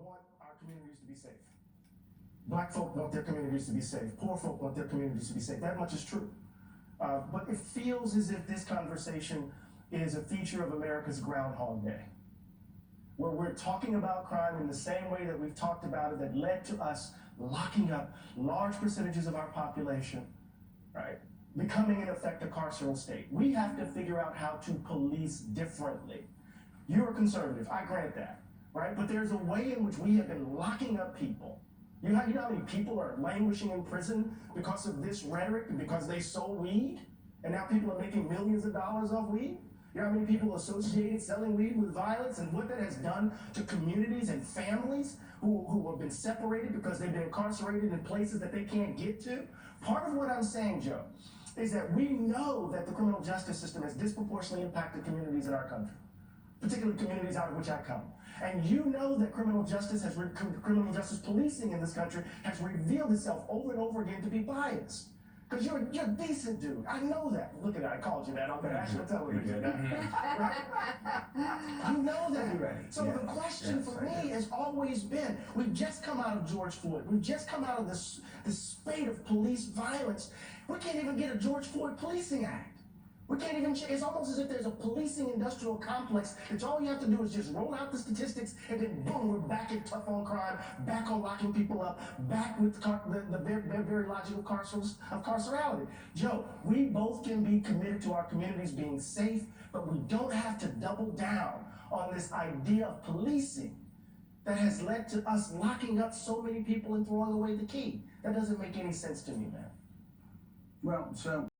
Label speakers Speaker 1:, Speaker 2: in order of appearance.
Speaker 1: want our communities to be safe. Black folk want their communities to be safe. Poor folk want their communities to be safe. That much is true. But it feels as if this conversation is a feature of America's Groundhog Day, where we're talking about crime in the same way that we've talked about it, that led to us locking up large percentages of our population, right? Becoming, in effect, a carceral state. We have to figure out how to police differently. You're a conservative, I grant that, right? But there's a way in which we have been locking up people. You know how many people are languishing in prison because of this rhetoric and because they sold weed? And now people are making millions of dollars off weed? You know how many people associated selling weed with violence and what that has done to communities and families who have been separated because they've been incarcerated in places that they can't get to? Part of what I'm saying, Joe, is that we know that the criminal justice system has disproportionately impacted communities in our country, particularly communities out of which I come. And you know that criminal justice policing in this country has revealed itself over and over again to be biased. Because you're a decent dude. I know that. Look at that. I called you that on national television. Right? You know that. So the question for me has always been, we've just come out of George Floyd. We've just come out of this spate of police violence. We can't even get a George Floyd Policing Act. We can't even, it's almost as if there's a policing industrial complex that all you have to do is just roll out the statistics and then boom, we're back at tough on crime, back on locking people up, back with the very logical of carcerality. Joe, we both can be committed to our communities being safe, but we don't have to double down on this idea of policing that has led to us locking up so many people and throwing away the key. That doesn't make any sense to me, man.
Speaker 2: Well, so